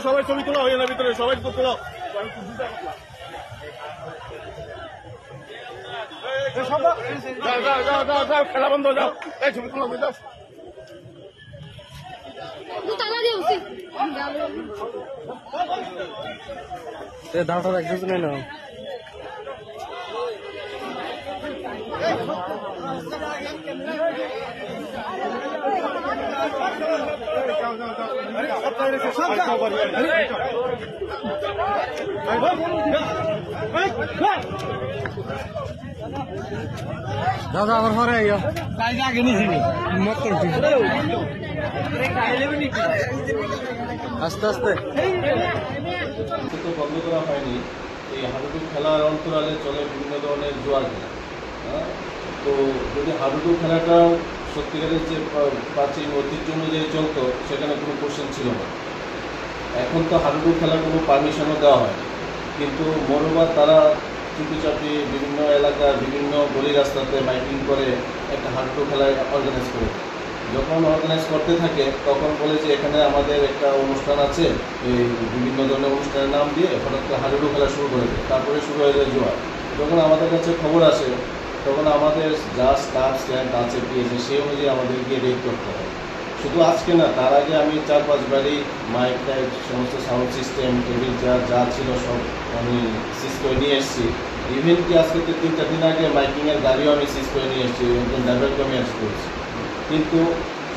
সবাই ছবি তোলা হয়ে না ভিতরে সবাই তোলা খেলা বন্ধ যাও ছবি তোলা যাও দাঁড়াটা একজন নেই না দাদা আবার ঘরে আগে নিয়েছি আস্তে আস্তে বন্ধ করা হয়নি। এই হাডুডু খেলার অন্তরালে চলে বিভিন্ন ধরনের জোয়ার খেলা। তো যদি হাডুডু খেলাটা সত্যিকারের যে প্রাচীন ঐতিহ্য অনুযায়ী চলতো সেখানে কোনো কোশ্চেন ছিল না। এখন তো হাডুডু খেলার কোনো পারমিশনও দেওয়া হয়, কিন্তু মনোবার তারা চুপিচাপি বিভিন্ন এলাকার বিভিন্ন গলি রাস্তাতে মাইকিং করে একটা হাডুডু খেলায় অর্গানাইজ করে। যখন অর্গানাইজ করতে থাকে তখন বলে যে এখানে আমাদের একটা অনুষ্ঠান আছে, এই বিভিন্ন ধরনের অনুষ্ঠানের নাম দিয়ে হঠাৎ করে হাডুডু খেলা শুরু করে দেয়। তারপরে শুরু হয়ে যায় জোয়ার। যখন আমাদের কাছে খবর আসে তখন আমাদের যা স্টাফ স্ট্যান্ড আছে পেয়েছে সেই অনুযায়ী আমাদের গিয়ে রেড করতে হয়। শুধু আজকে না, তার আগে আমি 4-5 বারই মাইক টাইপ সমস্ত সাউন্ড সিস্টেম টেবিল যা ছিল সব আমি সিজ করে নিয়ে এসেছি। ইভেন কি আজকে 3-4 দিন আগে মাইকিংয়ের গাড়িও আমি সিজ করে নিয়ে এসেছি, একজন ড্রাইভারকে আমি অ্যারেস্ট করেছি। কিন্তু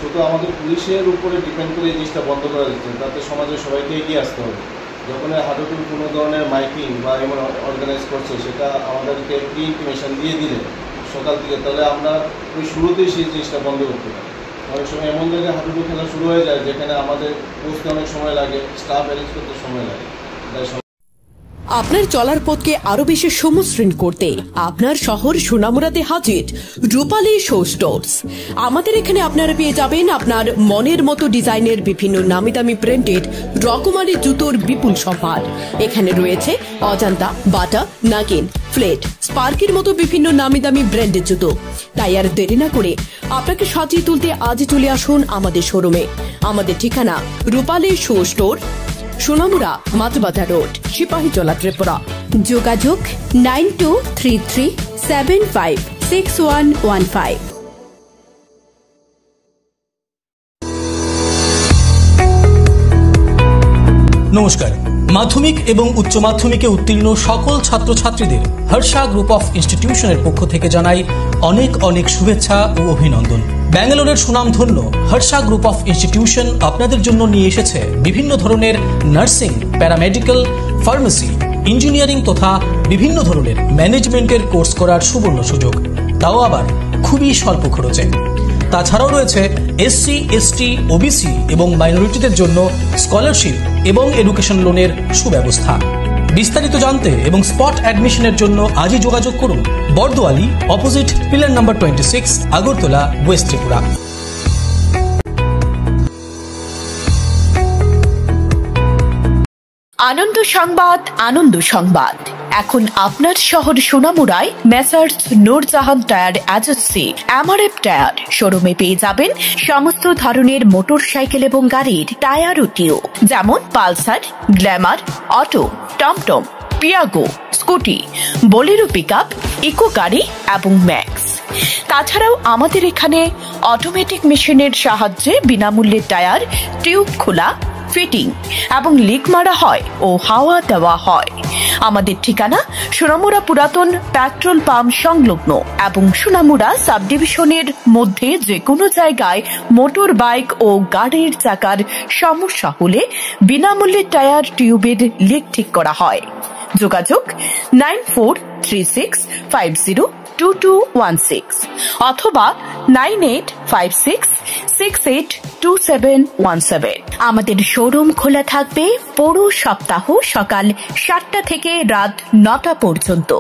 শুধু আমাদের পুলিশের উপরে ডিপেন্ড করে এই জিনিসটা বন্ধ করা যাচ্ছে, তাতে সমাজের সবাইকে এগিয়ে আসতে হবে। যখন হাডুডুর কোনো ধরনের মাইকিং বা এমন অর্গানাইজ করছে সেটা আমাদেরকে প্রি ইন্টিমেশন দিয়ে দিলে সকাল থেকে, তাহলে আমরা ওই শুরুতেই সেই জিনিসটা বন্ধ করতে পারি। অনেক সময় এমন জায়গায় হাডুডু খেলা শুরু হয়ে যায় যেখানে আমাদের পৌঁছতে অনেক সময় লাগে, স্টাফ অ্যারেঞ্জ করতে সময় লাগে। আপনার চলার পথকে আরো বেশি সমশ্রীণ করতে আপনার শহর সোনামুড়াতে হাজির রূপালী শো স্টোর্স। আমাদের এখানে আপনারা পেয়ে যাবেন আপনার মনের মতো ডিজাইনের বিভিন্ন নামি দামি প্রিন্টেড রকমারি জুতোর বিপুল সম্ভার। এখানে রয়েছে অজান্তা, বাটা, নাগিন, ফ্লেট, স্পার্কের মতো বিভিন্ন নামি দামি ব্র্যান্ডের জুতো। তাই আর দেরি না করে আপনাকে সাজিয়ে তুলতে আজই চলে আসুন আমাদের শোরুমে। আমাদের ঠিকানা Rupali show store, Sonamura, Matbazar road, Sepahijala, Tripura. যোগাযোগ 9233756115। নমস্কার। মাধ্যমিক এবং উচ্চ মাধ্যমিকে উত্তীর্ণ সকল ছাত্রছাত্রীদের হর্ষা গ্রুপ অফ ইনস্টিটিউশনের পক্ষ থেকে জানাই অনেক অনেক শুভেচ্ছা ও অভিনন্দন। ব্যাঙ্গালোরের সুনামধন্য হর্ষা গ্রুপ অফ ইনস্টিটিউশন আপনাদের জন্য নিয়ে এসেছে বিভিন্ন ধরনের নার্সিং, প্যারামেডিক্যাল, ফার্মেসি, ইঞ্জিনিয়ারিং তথা বিভিন্ন ধরনের ম্যানেজমেন্টের কোর্স করার সুবর্ণ সুযোগ, তাও আবার খুবই স্বল্প খরচে। তাছাড়াও রয়েছে এসসি, এসটি, ওবিসি এবং মাইনরিটিদের জন্য স্কলারশিপ এবং এডুকেশন লোনের সুব্যবস্থা। বিস্তারিত জানতে এবং স্পট অ্যাডমিশনের জন্য আজই যোগাযোগ করুন Bardowali, opposite pillar number 26, Agartala, west Tripura. আনন্দ সংবাদ, আনন্দ সংবাদ। এখন আপনার শহর সোনামুড়ায় messrs Noorjahan tyre agency MRF tyre শোরুমে পেয়ে যাবেন সমস্ত ধরনের মোটর সাইকেল এবং গাড়ির টায়ার ও টিউ, যেমন পালসার, গ্ল্যামার, অটো, টমটম, Piaggio, Scooty, Bolero pickup, Eeco গাড়ি এবং ম্যাক্স। তাছাড়াও আমাদের এখানে অটোমেটিক মেশিনের সাহায্যে বিনামূল্যে টায়ার টিউব খোলা, ফিটিং এবং লিক মারা হয় ও হাওয়া দেওয়া হয়। আমাদের ঠিকানা সোনামুড়া পুরাতন পেট্রোল পাম্প সংলগ্ন এবং সোনামুড়া সাব ডিভিশনের মধ্যে যে কোনো জায়গায় মোটর বাইক ও গাড়ির চাকার সমস্যা হলে বিনামূল্যে টায়ার টিউবের লিক ঠিক করা হয়। যোগাযোগ 9436502216 অথবা 9856682717। আমাদের শোরুম খোলা থাকবে পুরো সপ্তাহ সকাল 7টা থেকে রাত 9টা পর্যন্ত।